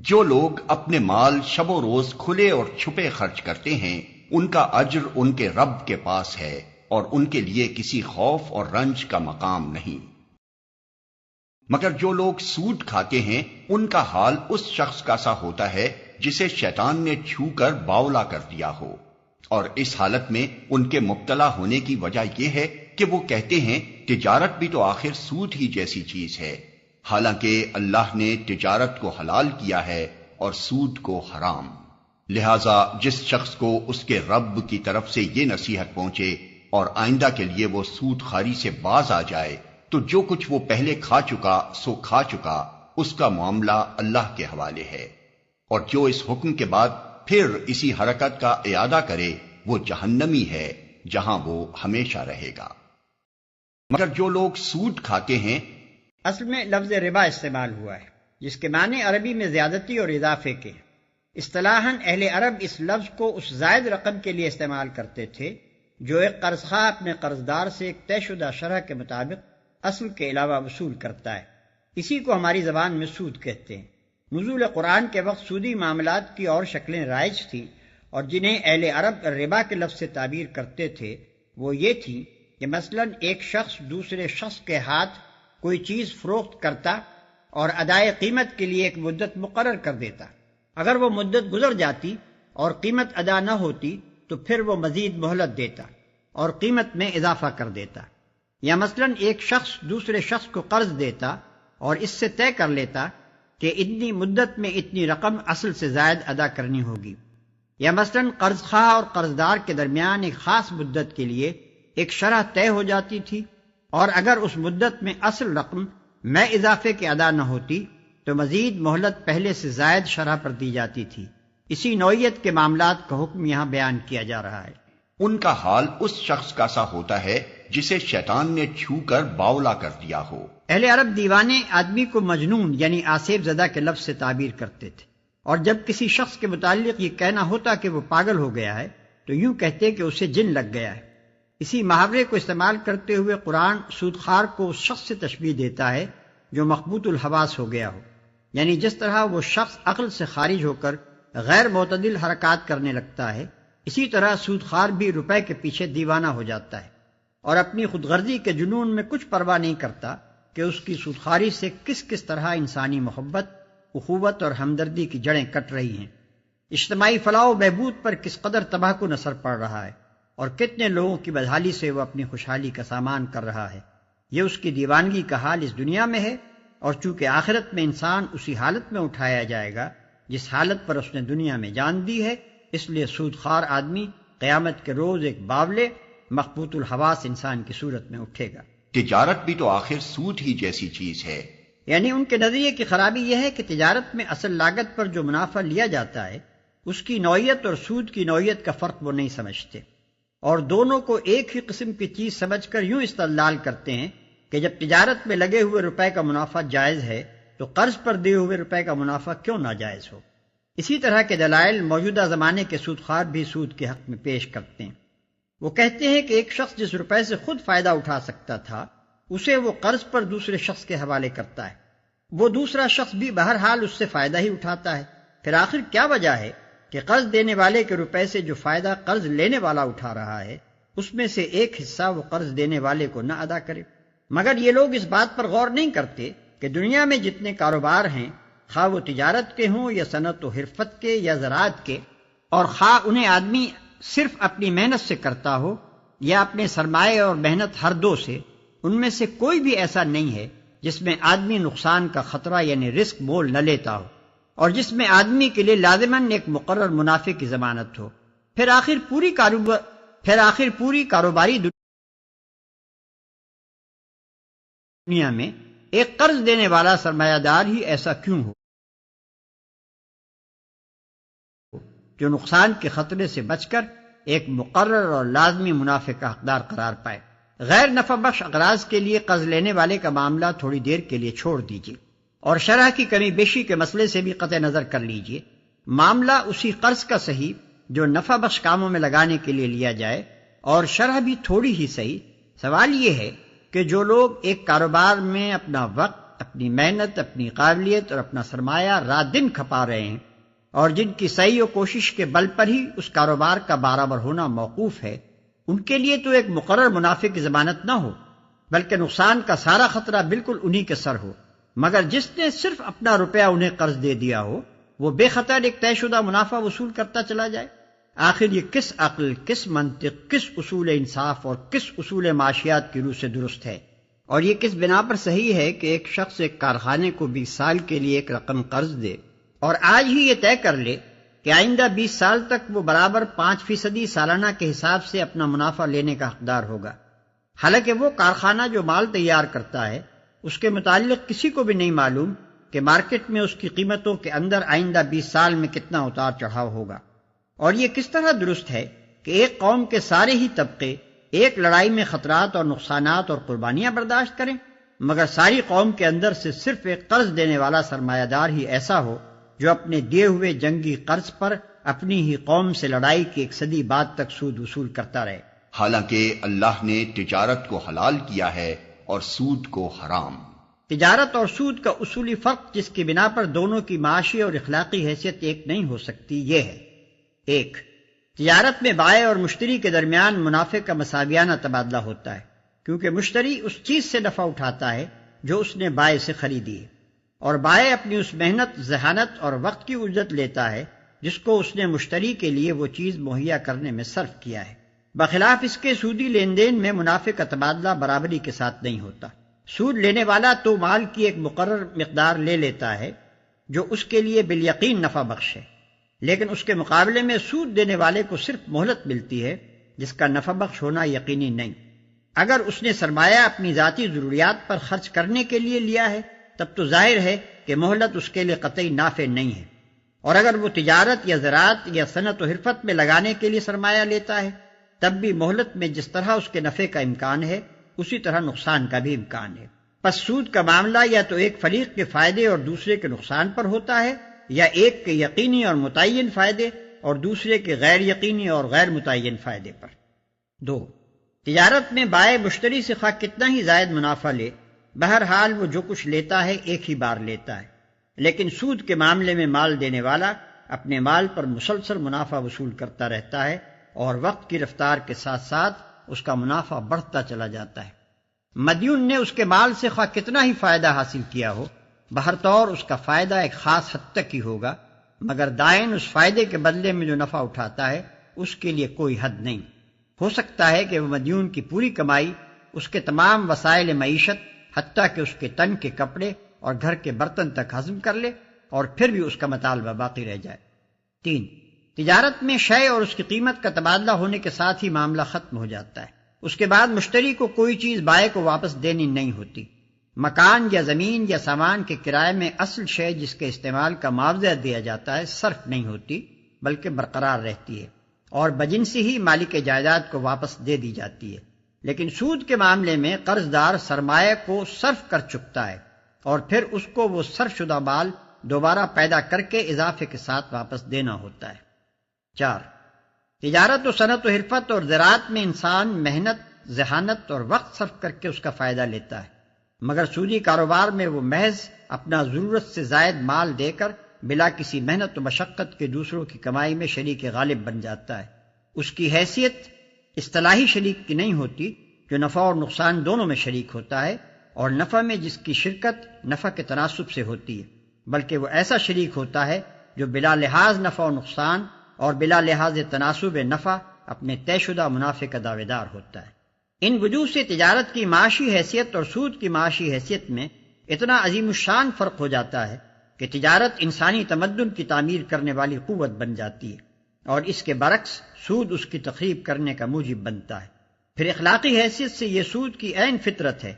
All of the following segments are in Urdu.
جو لوگ اپنے مال شب و روز کھلے اور چھپے خرچ کرتے ہیں ان کا اجر ان کے رب کے پاس ہے اور ان کے لیے کسی خوف اور رنج کا مقام نہیں۔ مگر جو لوگ سود کھاتے ہیں ان کا حال اس شخص کا سا ہوتا ہے جسے شیطان نے چھو کر باولا کر دیا ہو، اور اس حالت میں ان کے مبتلا ہونے کی وجہ یہ ہے کہ وہ کہتے ہیں تجارت بھی تو آخر سود ہی جیسی چیز ہے، حالانکہ اللہ نے تجارت کو حلال کیا ہے اور سود کو حرام۔ لہذا جس شخص کو اس کے رب کی طرف سے یہ نصیحت پہنچے اور آئندہ کے لیے وہ سود خواری سے باز آ جائے تو جو کچھ وہ پہلے کھا چکا سو کھا چکا، اس کا معاملہ اللہ کے حوالے ہے، اور جو اس حکم کے بعد پھر اسی حرکت کا اعادہ کرے وہ جہنمی ہے جہاں وہ ہمیشہ رہے گا۔ مگر جو لوگ سود کھاتے ہیں، اصل میں لفظ ربا استعمال ہوا ہے جس کے معنی عربی میں زیادتی اور اضافے کے ہیں۔ اصطلاحاً اہل عرب اس لفظ کو اس زائد رقم کے لیے استعمال کرتے تھے جو ایک قرض خواہ اپنے قرضدار سے ایک طے شدہ شرح کے مطابق اصل کے علاوہ وصول کرتا ہے۔ اسی کو ہماری زبان میں سود کہتے ہیں۔ نزول قرآن کے وقت سودی معاملات کی اور شکلیں رائج تھیں، اور جنہیں اہل عرب ربا کے لفظ سے تعبیر کرتے تھے وہ یہ تھی کہ مثلاً ایک شخص دوسرے شخص کے ہاتھ کوئی چیز فروخت کرتا اور ادائے قیمت کے لیے ایک مدت مقرر کر دیتا۔ اگر وہ مدت گزر جاتی اور قیمت ادا نہ ہوتی تو پھر وہ مزید مہلت دیتا اور قیمت میں اضافہ کر دیتا۔ یا مثلاً ایک شخص دوسرے شخص کو قرض دیتا اور اس سے طے کر لیتا کہ اتنی مدت میں اتنی رقم اصل سے زائد ادا کرنی ہوگی۔ یا مثلاً قرض خواہ اور قرضدار کے درمیان ایک خاص مدت کے لیے ایک شرح طے ہو جاتی تھی، اور اگر اس مدت میں اصل رقم میں اضافے کے ادا نہ ہوتی تو مزید مہلت پہلے سے زائد شرح پر دی جاتی تھی۔ اسی نوعیت کے معاملات کا حکم یہاں بیان کیا جا رہا ہے۔ ان کا حال اس شخص کا سا ہوتا ہے جسے شیطان نے چھو کر باولا کر دیا ہو۔ اہل عرب دیوانے آدمی کو مجنون یعنی آسیب زدہ کے لفظ سے تعبیر کرتے تھے، اور جب کسی شخص کے متعلق یہ کہنا ہوتا کہ وہ پاگل ہو گیا ہے تو یوں کہتے کہ اسے جن لگ گیا ہے۔ اسی محاورے کو استعمال کرتے ہوئے قرآن سودخوار کو اس شخص سے تشبیہ دیتا ہے جو مخبوط الحواس ہو گیا ہو، یعنی جس طرح وہ شخص عقل سے خارج ہو کر غیر معتدل حرکات کرنے لگتا ہے، اسی طرح سودخوار بھی روپے کے پیچھے دیوانہ ہو جاتا ہے اور اپنی خود غرضی کے جنون میں کچھ پرواہ نہیں کرتا کہ اس کی سودخواری سے کس کس طرح انسانی محبت، اخوت اور ہمدردی کی جڑیں کٹ رہی ہیں، اجتماعی فلاح و بہبود پر کس قدر تباہ کن اثر پڑ رہا ہے، اور کتنے لوگوں کی بدحالی سے وہ اپنی خوشحالی کا سامان کر رہا ہے۔ یہ اس کی دیوانگی کا حال اس دنیا میں ہے، اور چونکہ آخرت میں انسان اسی حالت میں اٹھایا جائے گا جس حالت پر اس نے دنیا میں جان دی ہے، اس لیے سودخوار آدمی قیامت کے روز ایک باولے مخبوط الحواس انسان کی صورت میں اٹھے گا۔ تجارت بھی تو آخر سود ہی جیسی چیز ہے۔ یعنی ان کے نظریے کی خرابی یہ ہے کہ تجارت میں اصل لاگت پر جو منافع لیا جاتا ہے اس کی نوعیت اور سود کی نوعیت کا فرق وہ نہیں سمجھتے، اور دونوں کو ایک ہی قسم کی چیز سمجھ کر یوں استدلال کرتے ہیں کہ جب تجارت میں لگے ہوئے روپے کا منافع جائز ہے تو قرض پر دیے ہوئے روپے کا منافع کیوں ناجائز ہو۔ اسی طرح کے دلائل موجودہ زمانے کے سودخوار بھی سود کے حق میں پیش کرتے ہیں۔ وہ کہتے ہیں کہ ایک شخص جس روپے سے خود فائدہ اٹھا سکتا تھا اسے وہ قرض پر دوسرے شخص کے حوالے کرتا ہے، وہ دوسرا شخص بھی بہرحال اس سے فائدہ ہی اٹھاتا ہے، پھر آخر کیا وجہ ہے کہ قرض دینے والے کے روپے سے جو فائدہ قرض لینے والا اٹھا رہا ہے اس میں سے ایک حصہ وہ قرض دینے والے کو نہ ادا کرے۔ مگر یہ لوگ اس بات پر غور نہیں کرتے کہ دنیا میں جتنے کاروبار ہیں، خواہ وہ تجارت کے ہوں یا صنعت و حرفت کے یا زراعت کے، اور خواہ انہیں آدمی صرف اپنی محنت سے کرتا ہو یا اپنے سرمایہ اور محنت ہر دو سے، ان میں سے کوئی بھی ایسا نہیں ہے جس میں آدمی نقصان کا خطرہ یعنی رسک مول نہ لیتا ہو، اور جس میں آدمی کے لیے لازماً ایک مقرر منافع کی ضمانت ہو۔ پھر آخر پوری کاروباری دنیا میں ایک قرض دینے والا سرمایہ دار ہی ایسا کیوں ہو جو نقصان کے خطرے سے بچ کر ایک مقرر اور لازمی منافع کا حقدار قرار پائے۔ غیر نفع بخش اغراض کے لیے قرض لینے والے کا معاملہ تھوڑی دیر کے لیے چھوڑ دیجیے اور شرح کی کمی بیشی کے مسئلے سے بھی قطع نظر کر لیجیے۔ معاملہ اسی قرض کا صحیح جو نفع بخش کاموں میں لگانے کے لیے لیا جائے، اور شرح بھی تھوڑی ہی صحیح۔ سوال یہ ہے کہ جو لوگ ایک کاروبار میں اپنا وقت اپنی محنت، اپنی قابلیت اور اپنا سرمایہ رات دن کھپا رہے ہیں، اور جن کی سعی و کوشش کے بل پر ہی اس کاروبار کا برابر ہونا موقوف ہے، ان کے لیے تو ایک مقرر منافع کی ضمانت نہ ہو، بلکہ نقصان کا سارا خطرہ بالکل انہی کے سر ہو، مگر جس نے صرف اپنا روپیہ انہیں قرض دے دیا ہو وہ بے خطر ایک طے شدہ منافع وصول کرتا چلا جائے۔ آخر یہ کس عقل، کس منطق، کس اصول انصاف اور کس اصول معاشیات کی روح سے درست ہے؟ اور یہ کس بنا پر صحیح ہے کہ ایک شخص ایک کارخانے کو 20 سال کے لیے ایک رقم قرض دے اور آج ہی یہ طے کر لے کہ آئندہ 20 سال تک وہ برابر 5% سالانہ کے حساب سے اپنا منافع لینے کا حقدار ہوگا، حالانکہ وہ کارخانہ جو مال تیار کرتا ہے اس کے متعلق کسی کو بھی نہیں معلوم کہ مارکیٹ میں اس کی قیمتوں کے اندر آئندہ 20 سال میں کتنا اتار چڑھاؤ ہوگا۔ اور یہ کس طرح درست ہے کہ ایک قوم کے سارے ہی طبقے ایک لڑائی میں خطرات اور نقصانات اور قربانیاں برداشت کریں، مگر ساری قوم کے اندر سے صرف ایک قرض دینے والا سرمایہ دار ہی ایسا ہو جو اپنے دیے ہوئے جنگی قرض پر اپنی ہی قوم سے لڑائی کی 1 صدی بعد تک سود وصول کرتا رہے۔ حالانکہ اللہ نے تجارت کو حلال کیا ہے اور سود کو حرام۔ تجارت اور سود کا اصولی فرق جس کی بنا پر دونوں کی معاشی اور اخلاقی حیثیت ایک نہیں ہو سکتی یہ ہے: 1. تجارت میں بائع اور مشتری کے درمیان منافع کا مساویانہ تبادلہ ہوتا ہے، کیونکہ مشتری اس چیز سے نفع اٹھاتا ہے جو اس نے بائع سے خریدی ہے، اور بائع اپنی اس محنت، ذہانت اور وقت کی اجرت لیتا ہے جس کو اس نے مشتری کے لیے وہ چیز مہیا کرنے میں صرف کیا ہے۔ بخلاف اس کے سودی لین دین میں منافع کا تبادلہ برابری کے ساتھ نہیں ہوتا۔ سود لینے والا تو مال کی ایک مقرر مقدار لے لیتا ہے جو اس کے لیے بالیقین نفع بخش ہے، لیکن اس کے مقابلے میں سود دینے والے کو صرف مہلت ملتی ہے جس کا نفع بخش ہونا یقینی نہیں۔ اگر اس نے سرمایہ اپنی ذاتی ضروریات پر خرچ کرنے کے لیے لیا ہے تب تو ظاہر ہے کہ مہلت اس کے لیے قطعی نافع نہیں ہے، اور اگر وہ تجارت یا زراعت یا صنعت و حرفت میں لگانے کے لیے سرمایہ لیتا ہے تب بھی مہلت میں جس طرح اس کے نفع کا امکان ہے اسی طرح نقصان کا بھی امکان ہے۔ پس سود کا معاملہ یا تو ایک فریق کے فائدے اور دوسرے کے نقصان پر ہوتا ہے، یا ایک کے یقینی اور متعین فائدے اور دوسرے کے غیر یقینی اور غیر متعین فائدے پر۔ 2. تجارت میں بائع مشتری سے خواہ کتنا ہی زائد منافع لے، بہرحال وہ جو کچھ لیتا ہے ایک ہی بار لیتا ہے، لیکن سود کے معاملے میں مال دینے والا اپنے مال پر مسلسل منافع وصول کرتا رہتا ہے، اور وقت کی رفتار کے ساتھ ساتھ اس کا منافع بڑھتا چلا جاتا ہے۔ مدیون نے اس کے مال سے خواہ کتنا ہی فائدہ حاصل کیا ہو، بہرطور اس کا فائدہ ایک خاص حد تک ہی ہوگا، مگر دائن اس فائدے کے بدلے میں جو نفع اٹھاتا ہے اس کے لیے کوئی حد نہیں۔ ہو سکتا ہے کہ وہ مدیون کی پوری کمائی اس کے تمام وسائل معیشت حتیٰ کہ اس کے تن کے کپڑے اور گھر کے برتن تک ہضم کر لے، اور پھر بھی اس کا مطالبہ باقی رہ جائے۔ 3. تجارت میں شے اور اس کی قیمت کا تبادلہ ہونے کے ساتھ ہی معاملہ ختم ہو جاتا ہے، اس کے بعد مشتری کو کوئی چیز بائع کو واپس دینی نہیں ہوتی۔ مکان یا زمین یا سامان کے کرائے میں اصل شے جس کے استعمال کا معاوضہ دیا جاتا ہے صرف نہیں ہوتی بلکہ برقرار رہتی ہے، اور بجنسی ہی مالک جائیداد کو واپس دے دی جاتی ہے۔ لیکن سود کے معاملے میں قرض دار سرمایہ کو صرف کر چکتا ہے اور پھر اس کو وہ صرف شدہ مال دوبارہ پیدا کر کے اضافے کے ساتھ واپس دینا ہوتا ہے۔ 4. تجارت و صنعت و حرفت اور زراعت میں انسان محنت، ذہانت اور وقت صرف کر کے اس کا فائدہ لیتا ہے، مگر سودی کاروبار میں وہ محض اپنا ضرورت سے زائد مال دے کر بلا کسی محنت و مشقت کے دوسروں کی کمائی میں شریک غالب بن جاتا ہے۔ اس کی حیثیت اصطلاحی شریک کی نہیں ہوتی جو نفع اور نقصان دونوں میں شریک ہوتا ہے، اور نفع میں جس کی شرکت نفع کے تناسب سے ہوتی ہے، بلکہ وہ ایسا شریک ہوتا ہے جو بلا لحاظ نفع و نقصان اور بلا لحاظ تناسب نفع اپنے طے شدہ منافع کا دعوے دار ہوتا ہے۔ ان وجوہ سے تجارت کی معاشی حیثیت اور سود کی معاشی حیثیت میں اتنا عظیم الشان فرق ہو جاتا ہے کہ تجارت انسانی تمدن کی تعمیر کرنے والی قوت بن جاتی ہے، اور اس کے برعکس سود اس کی تخریب کرنے کا موجب بنتا ہے۔ پھر اخلاقی حیثیت سے یہ سود کی عین فطرت ہے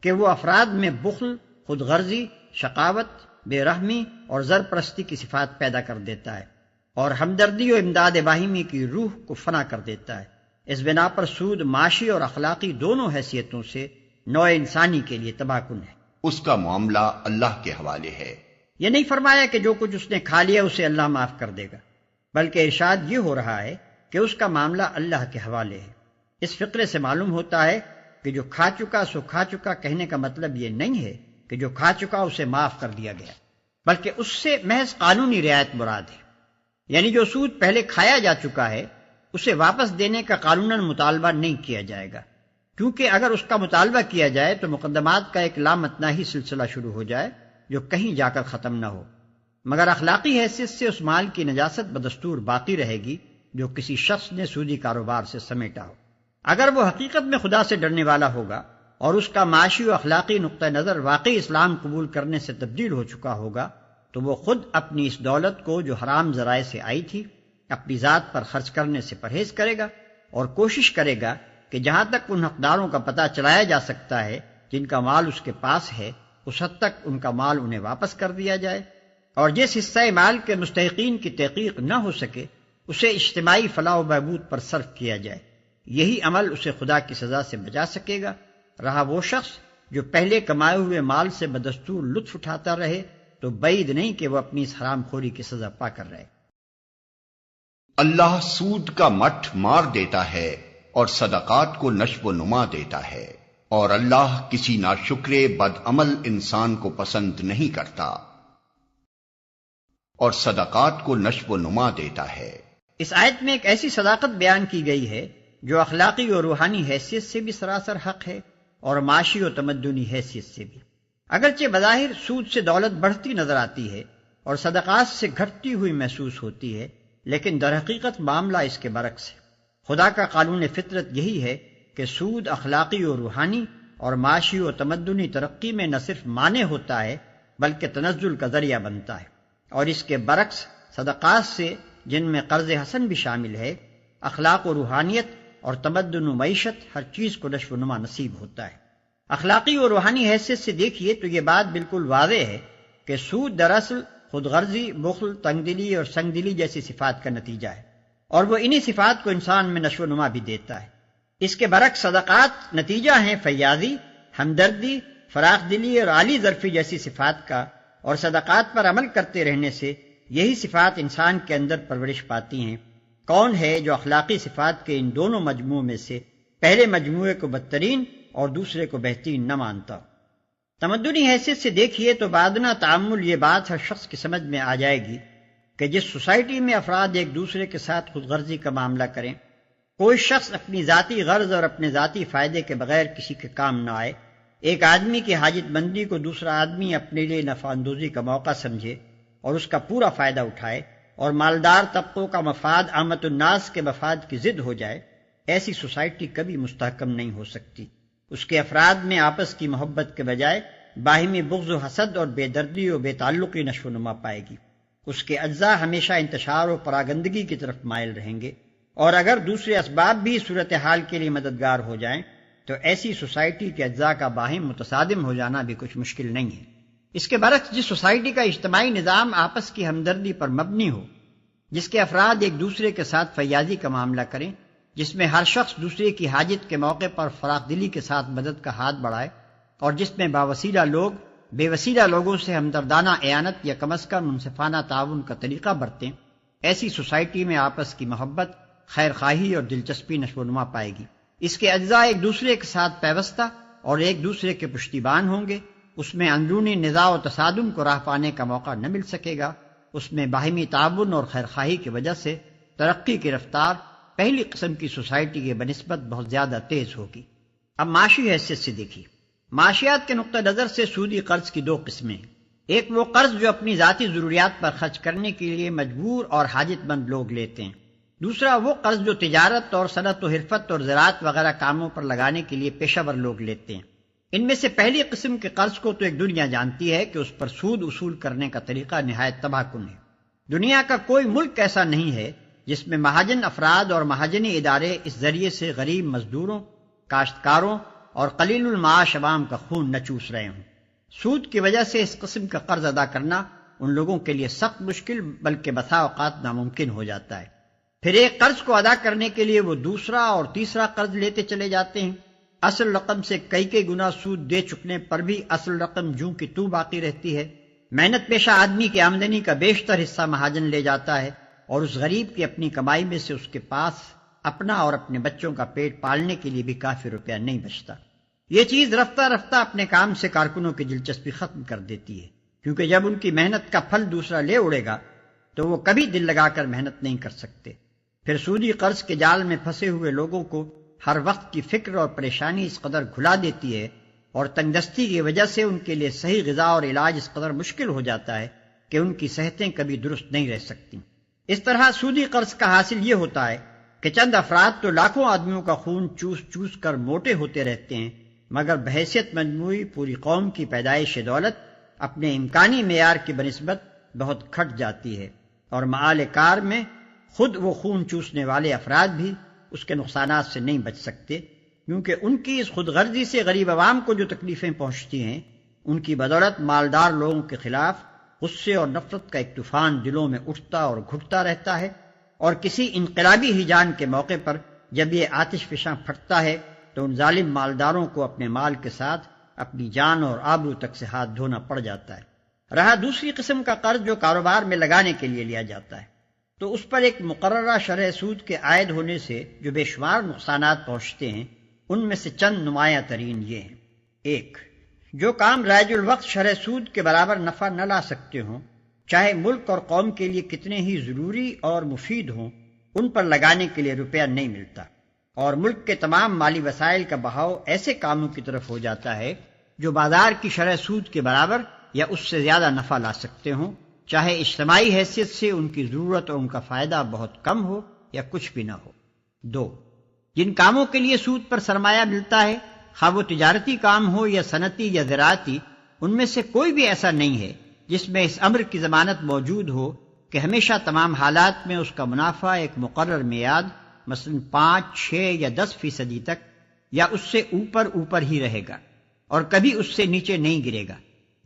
کہ وہ افراد میں بخل، خود غرضی، شقاوت، بے رحمی اور زر پرستی کی صفات پیدا کر دیتا ہے، اور ہمدردی و امداد باہمی کی روح کو فنا کر دیتا ہے۔ اس بنا پر سود معاشی اور اخلاقی دونوں حیثیتوں سے نوع انسانی کے لیے تباہ کن ہے۔ اس کا معاملہ اللہ کے حوالے ہے۔ یہ نہیں فرمایا کہ جو کچھ اس نے کھا لیا اسے اللہ معاف کر دے گا، بلکہ ارشاد یہ ہو رہا ہے کہ اس کا معاملہ اللہ کے حوالے ہے۔ اس فقرے سے معلوم ہوتا ہے کہ جو کھا چکا سو کھا چکا کہنے کا مطلب یہ نہیں ہے کہ جو کھا چکا اسے معاف کر دیا گیا، بلکہ اس سے محض قانونی رعایت مراد ہے، یعنی جو سود پہلے کھایا جا چکا ہے اسے واپس دینے کا قانوناً مطالبہ نہیں کیا جائے گا، کیونکہ اگر اس کا مطالبہ کیا جائے تو مقدمات کا ایک لامتناہی سلسلہ شروع ہو جائے جو کہیں جا کر ختم نہ ہو، مگر اخلاقی حیثیت سے اس مال کی نجاست بدستور باقی رہے گی جو کسی شخص نے سودی کاروبار سے سمیٹا ہو۔ اگر وہ حقیقت میں خدا سے ڈرنے والا ہوگا اور اس کا معاشی و اخلاقی نقطہ نظر واقعی اسلام قبول کرنے سے تبدیل ہو چکا ہوگا تو وہ خود اپنی اس دولت کو جو حرام ذرائع سے آئی تھی اپنی ذات پر خرچ کرنے سے پرہیز کرے گا اور کوشش کرے گا کہ جہاں تک ان حقداروں کا پتہ چلایا جا سکتا ہے جن کا مال اس کے پاس ہے اس حد تک ان کا مال انہیں واپس کر دیا جائے، اور جس حصہ مال کے مستحقین کی تحقیق نہ ہو سکے اسے اجتماعی فلاح و بہبود پر صرف کیا جائے۔ یہی عمل اسے خدا کی سزا سے بچا سکے گا، رہا وہ شخص جو پہلے کمائے ہوئے مال سے بدستور لطف اٹھاتا رہے تو بعید نہیں کہ وہ اپنی اس حرام خوری کی سزا پا کر رہے۔ اللہ سود کا مٹھ مار دیتا ہے اور صدقات کو نشو و نما دیتا ہے، اور اللہ کسی ناشکرے بد عمل انسان کو پسند نہیں کرتا، اور صدقات کو نشو و نما دیتا ہے۔ اس آیت میں ایک ایسی صداقت بیان کی گئی ہے جو اخلاقی اور روحانی حیثیت سے بھی سراسر حق ہے اور معاشی و تمدنی حیثیت سے بھی۔ اگرچہ بظاہر سود سے دولت بڑھتی نظر آتی ہے اور صدقات سے گھٹتی ہوئی محسوس ہوتی ہے، لیکن در حقیقت معاملہ اس کے برعکس ہے۔ خدا کا قانون فطرت یہی ہے کہ سود اخلاقی و روحانی اور معاشی و تمدنی ترقی میں نہ صرف مانع ہوتا ہے بلکہ تنزل کا ذریعہ بنتا ہے، اور اس کے برعکس صدقات سے جن میں قرض حسن بھی شامل ہے، اخلاق و روحانیت اور تمدن و معیشت ہر چیز کو نشو و نما نصیب ہوتا ہے۔ اخلاقی و روحانی حیثیت سے دیکھیے تو یہ بات بالکل واضح ہے کہ سود دراصل خود غرضی، بخل، تنگ دلی اور سنگ دلی جیسی صفات کا نتیجہ ہے، اور وہ انہی صفات کو انسان میں نشو و نما بھی دیتا ہے۔ اس کے برعکس صدقات نتیجہ ہیں فیاضی، ہمدردی، فراخ دلی اور عالی ظرفی جیسی صفات کا، اور صدقات پر عمل کرتے رہنے سے یہی صفات انسان کے اندر پرورش پاتی ہیں۔ کون ہے جو اخلاقی صفات کے ان دونوں مجموعوں میں سے پہلے مجموعے کو بدترین اور دوسرے کو بہترین نہ مانتا؟ تمدنی حیثیت سے دیکھیے تو بادنا تعامل یہ بات ہر شخص کی سمجھ میں آ جائے گی کہ جس سوسائٹی میں افراد ایک دوسرے کے ساتھ خود غرضی کا معاملہ کریں، کوئی شخص اپنی ذاتی غرض اور اپنے ذاتی فائدے کے بغیر کسی کے کام نہ آئے، ایک آدمی کی حاجت مندی کو دوسرا آدمی اپنے لیے نفع اندوزی کا موقع سمجھے اور اس کا پورا فائدہ اٹھائے، اور مالدار طبقوں کا مفاد عامت الناس کے مفاد کی ضد ہو جائے، ایسی سوسائٹی کبھی مستحکم نہیں ہو سکتی۔ اس کے افراد میں آپس کی محبت کے بجائے باہمی بغض و حسد اور بے دردی و بے تعلقی نشو و نما پائے گی۔ اس کے اجزاء ہمیشہ انتشار و پراگندگی کی طرف مائل رہیں گے، اور اگر دوسرے اسباب بھی صورتحال کے لیے مددگار ہو جائیں تو ایسی سوسائٹی کے اجزاء کا باہم متصادم ہو جانا بھی کچھ مشکل نہیں ہے۔ اس کے برعکس جس سوسائٹی کا اجتماعی نظام آپس کی ہمدردی پر مبنی ہو، جس کے افراد ایک دوسرے کے ساتھ فیاضی کا معاملہ کریں، جس میں ہر شخص دوسرے کی حاجت کے موقع پر فراخ دلی کے ساتھ مدد کا ہاتھ بڑھائے، اور جس میں باوسیلہ لوگ بے وسیلہ لوگوں سے ہمدردانہ اعانت یا کم از کم منصفانہ تعاون کا طریقہ برتیں، ایسی سوسائٹی میں آپس کی محبت، خیر خواہی اور دلچسپی نشو و نما پائے گی۔ اس کے اجزاء ایک دوسرے کے ساتھ پیوستہ اور ایک دوسرے کے پشتیبان ہوں گے، اس میں اندرونی نزاع و تصادم کو راہ پانے کا موقع نہ مل سکے گا، اس میں باہمی تعاون اور خیر خواہی کی وجہ سے ترقی کی رفتار پہلی قسم کی سوسائٹی کے بنسبت بہت زیادہ تیز ہوگی۔ اب معاشی حیثیت سے دیکھیے، معاشیات کے نقطہ نظر سے سودی قرض کی دو قسمیں ہیں۔ ایک وہ قرض جو اپنی ذاتی ضروریات پر خرچ کرنے کے لیے مجبور اور حاجت مند لوگ لیتے ہیں، دوسرا وہ قرض جو تجارت اور صنعت و حرفت اور زراعت وغیرہ کاموں پر لگانے کے لیے پیشہ ور لوگ لیتے ہیں۔ ان میں سے پہلی قسم کے قرض کو تو ایک دنیا جانتی ہے کہ اس پر سود وصول کرنے کا طریقہ نہایت تباہ کن ہے۔ دنیا کا کوئی ملک ایسا نہیں ہے جس میں مہاجن افراد اور مہاجنی ادارے اس ذریعے سے غریب مزدوروں، کاشتکاروں اور قلیل المعاش عوام کا خون نہ چوس رہے ہوں۔ سود کی وجہ سے اس قسم کا قرض ادا کرنا ان لوگوں کے لیے سخت مشکل بلکہ بسا اوقات ناممکن ہو جاتا ہے۔ پھر ایک قرض کو ادا کرنے کے لیے وہ دوسرا اور تیسرا قرض لیتے چلے جاتے ہیں، اصل رقم سے کئی گنا سود دے چکنے پر بھی اصل رقم جوں کی توں باقی رہتی ہے۔ محنت پیشہ آدمی کی آمدنی کا بیشتر حصہ مہاجن لے جاتا ہے، اور اس غریب کی اپنی کمائی میں سے اس کے پاس اپنا اور اپنے بچوں کا پیٹ پالنے کے لیے بھی کافی روپیہ نہیں بچتا۔ یہ چیز رفتہ رفتہ اپنے کام سے کارکنوں کی دلچسپی ختم کر دیتی ہے، کیونکہ جب ان کی محنت کا پھل دوسرا لے اڑے گا تو وہ کبھی دل لگا کر محنت نہیں کر سکتے۔ پھر سودی قرض کے جال میں پھنسے ہوئے لوگوں کو ہر وقت کی فکر اور پریشانی اس قدر گھلا دیتی ہے، اور تنگ دستی کی وجہ سے ان کے لیے صحیح غذا اور علاج اس قدر مشکل ہو جاتا ہے کہ ان کی صحتیں کبھی درست نہیں رہ سکتی۔ اس طرح سودی قرض کا حاصل یہ ہوتا ہے کہ چند افراد تو لاکھوں آدمیوں کا خون چوس چوس کر موٹے ہوتے رہتے ہیں، مگر بحیثیت مجموعی پوری قوم کی پیدائش دولت اپنے امکانی معیار کی بنسبت بہت کھٹ جاتی ہے، اور معال کار میں خود وہ خون چوسنے والے افراد بھی اس کے نقصانات سے نہیں بچ سکتے، کیونکہ ان کی اس خود غرضی سے غریب عوام کو جو تکلیفیں پہنچتی ہیں، ان کی بدولت مالدار لوگوں کے خلاف غصے اور نفرت کا ایک طوفان دلوں میں اٹھتا اور گھٹتا رہتا ہے، اور کسی انقلابی ہیجان کے موقع پر جب یہ آتش فشاں پھٹتا ہے تو ان ظالم مالداروں کو اپنے مال کے ساتھ اپنی جان اور آبرو تک سے ہاتھ دھونا پڑ جاتا ہے۔ رہا دوسری قسم کا قرض جو کاروبار میں لگانے کے لیے لیا جاتا ہے، تو اس پر ایک مقررہ شرح سود کے عائد ہونے سے جو بے شمار نقصانات پہنچتے ہیں، ان میں سے چند نمایاں ترین یہ ہیں۔ ایک، جو کام رائج الوقت شرح سود کے برابر نفع نہ لا سکتے ہوں، چاہے ملک اور قوم کے لیے کتنے ہی ضروری اور مفید ہوں، ان پر لگانے کے لیے روپیہ نہیں ملتا، اور ملک کے تمام مالی وسائل کا بہاؤ ایسے کاموں کی طرف ہو جاتا ہے جو بازار کی شرح سود کے برابر یا اس سے زیادہ نفع لا سکتے ہوں، چاہے اجتماعی حیثیت سے ان کی ضرورت اور ان کا فائدہ بہت کم ہو یا کچھ بھی نہ ہو۔ دو، جن کاموں کے لیے سود پر سرمایہ ملتا ہے، خواہ وہ تجارتی کام ہو یا صنعتی یا زراعتی، ان میں سے کوئی بھی ایسا نہیں ہے جس میں اس امر کی ضمانت موجود ہو کہ ہمیشہ تمام حالات میں اس کا منافع ایک مقرر میعاد مثلا 5، 6 یا 10% تک یا اس سے اوپر ہی رہے گا اور کبھی اس سے نیچے نہیں گرے گا۔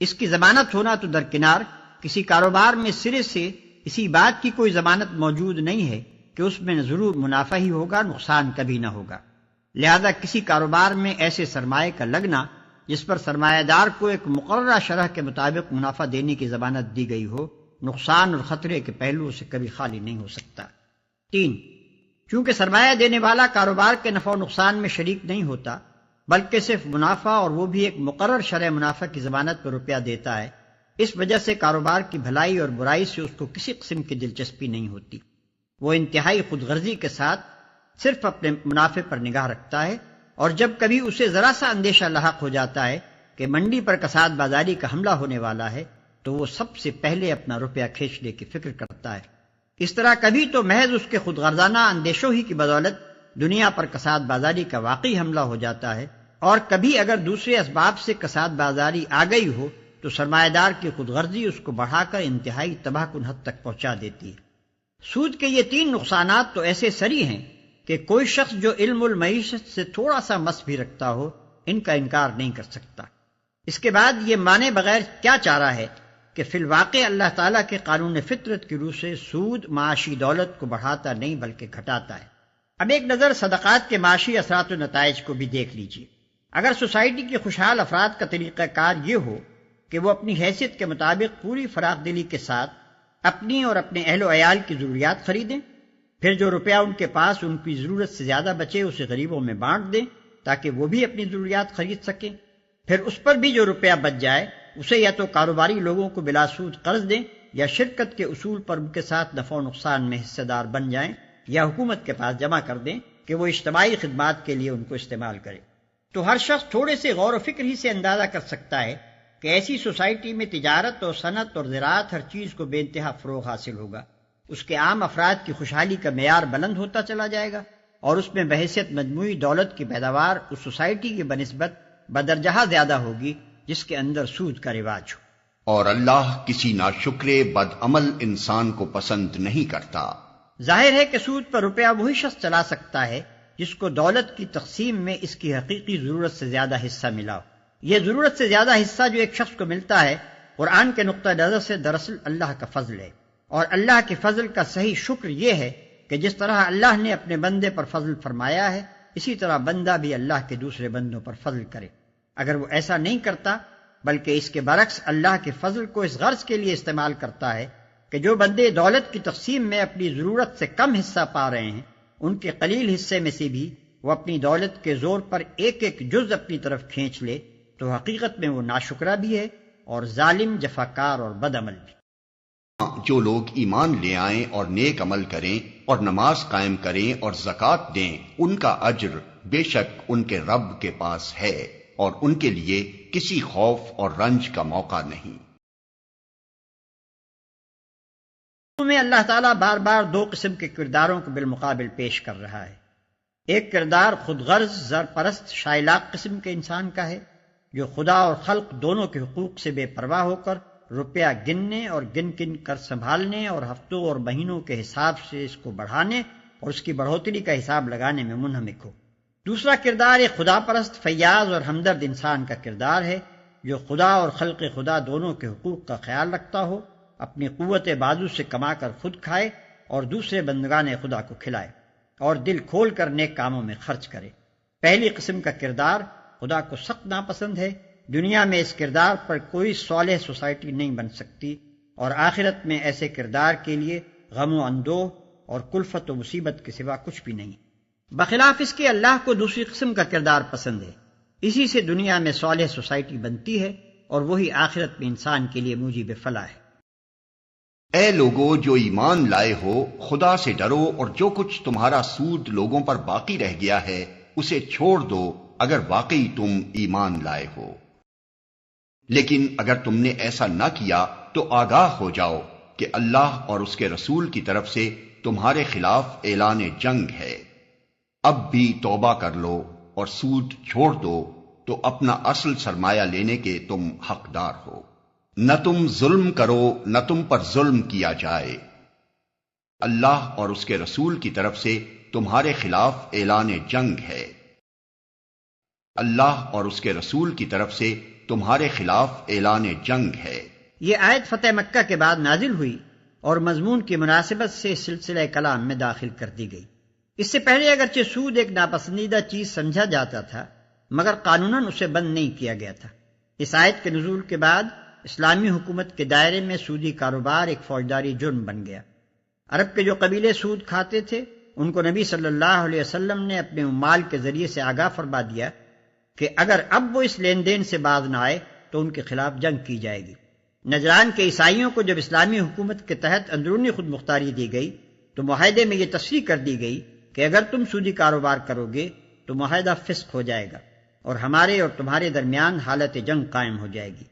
اس کی ضمانت ہونا تو درکنار، کسی کاروبار میں سرے سے اسی بات کی کوئی ضمانت موجود نہیں ہے کہ اس میں ضرور منافع ہی ہوگا، نقصان کبھی نہ ہوگا۔ لہذا کسی کاروبار میں ایسے سرمایہ کا لگنا جس پر سرمایہ دار کو ایک مقررہ شرح کے مطابق منافع دینے کی ضمانت دی گئی ہو، نقصان اور خطرے کے پہلوؤں سے کبھی خالی نہیں ہو سکتا۔ 3، چونکہ سرمایہ دینے والا کاروبار کے نفع و نقصان میں شریک نہیں ہوتا بلکہ صرف منافع، اور وہ بھی ایک مقرر شرح منافع کی ضمانت پر روپیہ دیتا ہے، اس وجہ سے کاروبار کی بھلائی اور برائی سے اس کو کسی قسم کی دلچسپی نہیں ہوتی۔ وہ انتہائی خود غرضی کے ساتھ صرف اپنے منافع پر نگاہ رکھتا ہے، اور جب کبھی اسے ذرا سا اندیشہ لاحق ہو جاتا ہے کہ منڈی پر کساد بازاری کا حملہ ہونے والا ہے تو وہ سب سے پہلے اپنا روپیہ کھینچنے کی فکر کرتا ہے۔ اس طرح کبھی تو محض اس کے خود غرضانہ اندیشوں ہی کی بدولت دنیا پر کساد بازاری کا واقعی حملہ ہو جاتا ہے، اور کبھی اگر دوسرے اسباب سے کساد بازاری آ گئی ہو تو سرمایہ دار کی خود غرضی اس کو بڑھا کر انتہائی تباہ کن حد تک پہنچا دیتی ہے۔ سود کے یہ 3 نقصانات تو ایسے سری ہیں کہ کوئی شخص جو علم المعیشت سے تھوڑا سا مس بھی رکھتا ہو ان کا انکار نہیں کر سکتا۔ اس کے بعد یہ مانے بغیر کیا چارہ ہے کہ فی الواقع اللہ تعالیٰ کے قانون فطرت کی روح سے سود معاشی دولت کو بڑھاتا نہیں بلکہ گھٹاتا ہے۔ اب ایک نظر صدقات کے معاشی اثرات و نتائج کو بھی دیکھ لیجیے۔ اگر سوسائٹی کے خوشحال افراد کا طریقہ کار یہ ہو کہ وہ اپنی حیثیت کے مطابق پوری فراخ دلی کے ساتھ اپنی اور اپنے اہل و عیال کی ضروریات خریدیں، پھر جو روپیہ ان کے پاس ان کی ضرورت سے زیادہ بچے اسے غریبوں میں بانٹ دیں تاکہ وہ بھی اپنی ضروریات خرید سکیں، پھر اس پر بھی جو روپیہ بچ جائے اسے یا تو کاروباری لوگوں کو بلا سود قرض دیں یا شرکت کے اصول پر ان کے ساتھ نفع و نقصان میں حصہ دار بن جائیں، یا حکومت کے پاس جمع کر دیں کہ وہ اجتماعی خدمات کے لیے ان کو استعمال کرے، تو ہر شخص تھوڑے سے غور و فکر ہی سے اندازہ کر سکتا ہے کہ ایسی سوسائٹی میں تجارت اور صنعت اور زراعت ہر چیز کو بے انتہا فروغ حاصل ہوگا، اس کے عام افراد کی خوشحالی کا معیار بلند ہوتا چلا جائے گا، اور اس میں بحیثیت مجموعی دولت کی پیداوار اس سوسائٹی کی بنسبت بدرجہ زیادہ ہوگی جس کے اندر سود کا رواج ہو۔ اور اللہ کسی ناشکرے بدعمل انسان کو پسند نہیں کرتا۔ ظاہر ہے کہ سود پر روپیہ وہی شخص چلا سکتا ہے جس کو دولت کی تقسیم میں اس کی حقیقی ضرورت سے زیادہ حصہ ملا ہو۔ یہ ضرورت سے زیادہ حصہ جو ایک شخص کو ملتا ہے قرآن کے نقطہ نظر سے دراصل اللہ کا فضل ہے، اور اللہ کے فضل کا صحیح شکر یہ ہے کہ جس طرح اللہ نے اپنے بندے پر فضل فرمایا ہے اسی طرح بندہ بھی اللہ کے دوسرے بندوں پر فضل کرے۔ اگر وہ ایسا نہیں کرتا بلکہ اس کے برعکس اللہ کے فضل کو اس غرض کے لیے استعمال کرتا ہے کہ جو بندے دولت کی تقسیم میں اپنی ضرورت سے کم حصہ پا رہے ہیں ان کے قلیل حصے میں سے بھی وہ اپنی دولت کے زور پر ایک ایک جز اپنی طرف کھینچ لے تو حقیقت میں وہ ناشکرا بھی ہے اور ظالم، جفاکار اور بد عمل بھی۔ جو لوگ ایمان لے آئیں اور نیک عمل کریں اور نماز قائم کریں اور زکوٰۃ دیں، ان کا اجر بے شک ان کے رب کے پاس ہے اور ان کے لیے کسی خوف اور رنج کا موقع نہیں۔ میں اللہ تعالیٰ بار بار دو قسم کے کرداروں کو بالمقابل پیش کر رہا ہے۔ ایک کردار خود غرض، زر پرست، شائلاق قسم کے انسان کا ہے، جو خدا اور خلق دونوں کے حقوق سے بے پرواہ ہو کر روپیہ گننے اور گن گن کر سنبھالنے اور ہفتوں اور مہینوں کے حساب سے اس کو بڑھانے اور اس کی بڑھوتری کا حساب لگانے میں منہمک ہو۔ دوسرا کردار ایک خدا پرست، فیاض اور ہمدرد انسان کا کردار ہے، جو خدا اور خلق خدا دونوں کے حقوق کا خیال رکھتا ہو، اپنی قوت بازو سے کما کر خود کھائے اور دوسرے بندگان خدا کو کھلائے اور دل کھول کر نیک کاموں میں خرچ کرے۔ پہلی قسم کا کردار خدا کو سخت ناپسند ہے۔ دنیا میں اس کردار پر کوئی صالح سوسائٹی نہیں بن سکتی اور آخرت میں ایسے کردار کے لیے غم و اندوہ اور کلفت و مصیبت کے سوا کچھ بھی نہیں۔ بخلاف اس کے اللہ کو دوسری قسم کا کردار پسند ہے، اسی سے دنیا میں صالح سوسائٹی بنتی ہے اور وہی آخرت میں انسان کے لیے موجب فلاح ہے۔ اے لوگو جو ایمان لائے ہو، خدا سے ڈرو اور جو کچھ تمہارا سود لوگوں پر باقی رہ گیا ہے اسے چھوڑ دو اگر واقعی تم ایمان لائے ہو۔ لیکن اگر تم نے ایسا نہ کیا تو آگاہ ہو جاؤ کہ اللہ اور اس کے رسول کی طرف سے تمہارے خلاف اعلان جنگ ہے۔ اب بھی توبہ کر لو اور سود چھوڑ دو تو اپنا اصل سرمایہ لینے کے تم حقدار ہو۔ نہ تم ظلم کرو، نہ تم پر ظلم کیا جائے۔ اللہ اور اس کے رسول کی طرف سے تمہارے خلاف اعلان جنگ ہے۔ اللہ اور اس کے رسول کی طرف سے تمہارے خلاف اعلان جنگ ہے۔ یہ آیت فتح مکہ کے بعد نازل ہوئی اور مضمون کی مناسبت سے سلسلہ کلام میں داخل کر دی گئی۔ اس سے پہلے اگرچہ سود ایک ناپسندیدہ چیز سمجھا جاتا تھا مگر قانوناً اسے بند نہیں کیا گیا تھا۔ اس آیت کے نزول کے بعد اسلامی حکومت کے دائرے میں سودی کاروبار ایک فوجداری جرم بن گیا۔ عرب کے جو قبیلے سود کھاتے تھے ان کو نبی صلی اللہ علیہ وسلم نے اپنے عمال کے ذریعے سے آگاہ فرما دیا کہ اگر اب وہ اس لین دین سے باز نہ آئے تو ان کے خلاف جنگ کی جائے گی۔ نجران کے عیسائیوں کو جب اسلامی حکومت کے تحت اندرونی خود مختاری دی گئی تو معاہدے میں یہ تصریح کر دی گئی کہ اگر تم سودی کاروبار کرو گے تو معاہدہ فسخ ہو جائے گا اور ہمارے اور تمہارے درمیان حالت جنگ قائم ہو جائے گی۔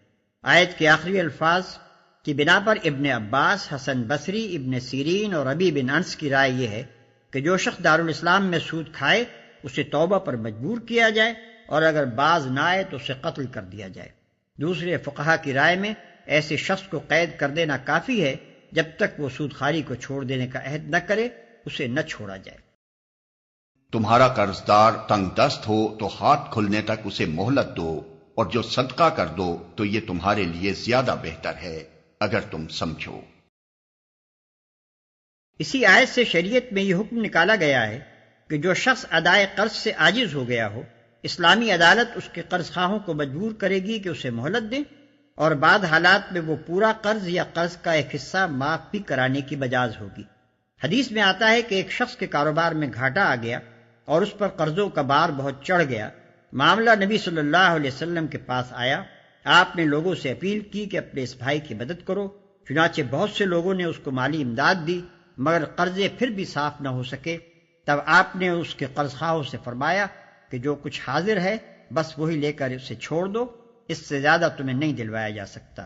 آیت کے آخری الفاظ کی بنا پر ابن عباس، حسن بصری، ابن سیرین اور ربیع بن انس کی رائے یہ ہے کہ جو شخص دارالاسلام میں سود کھائے اسے توبہ پر مجبور کیا جائے اور اگر باز نہ آئے تو اسے قتل کر دیا جائے۔ دوسرے فقہا کی رائے میں ایسے شخص کو قید کر دینا کافی ہے، جب تک وہ سود خواری کو چھوڑ دینے کا عہد نہ کرے اسے نہ چھوڑا جائے۔ تمہارا قرض دار تنگ دست ہو تو ہاتھ کھلنے تک اسے مہلت دو، اور جو صدقہ کر دو تو یہ تمہارے لیے زیادہ بہتر ہے اگر تم سمجھو۔ اسی آیت سے شریعت میں یہ حکم نکالا گیا ہے کہ جو شخص ادائے قرض سے عاجز ہو گیا ہو، اسلامی عدالت اس کے قرض خواہوں کو مجبور کرے گی کہ اسے مہلت دیں اور بعض حالات میں وہ پورا قرض یا قرض کا ایک حصہ معاف بھی کرانے کی بجاز ہوگی۔ حدیث میں آتا ہے کہ ایک شخص کے کاروبار میں گھاٹا آ گیا اور اس پر قرضوں کا بار بہت چڑھ گیا۔ معاملہ نبی صلی اللہ علیہ وسلم کے پاس آیا۔ آپ نے لوگوں سے اپیل کی کہ اپنے اس بھائی کی مدد کرو، چنانچہ بہت سے لوگوں نے اس کو مالی امداد دی مگر قرضے پھر بھی صاف نہ ہو سکے۔ تب آپ نے اس کے قرض خواہوں سے فرمایا کہ جو کچھ حاضر ہے بس وہی لے کر اسے چھوڑ دو، اس سے زیادہ تمہیں نہیں دلوایا جا سکتا۔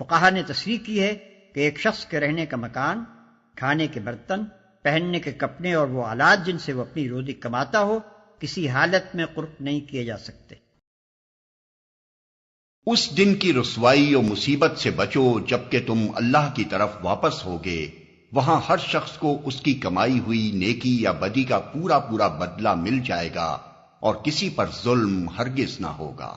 فقہا نے تصریح کی ہے کہ ایک شخص کے رہنے کا مکان، کھانے کے برتن، پہننے کے کپڑے اور وہ آلات جن سے وہ اپنی روزی کماتا ہو کسی حالت میں قرق نہیں کیے جا سکتے۔ اس دن کی رسوائی و مصیبت سے بچو جبکہ تم اللہ کی طرف واپس ہوگے، وہاں ہر شخص کو اس کی کمائی ہوئی نیکی یا بدی کا پورا بدلہ مل جائے گا اور کسی پر ظلم ہرگز نہ ہوگا۔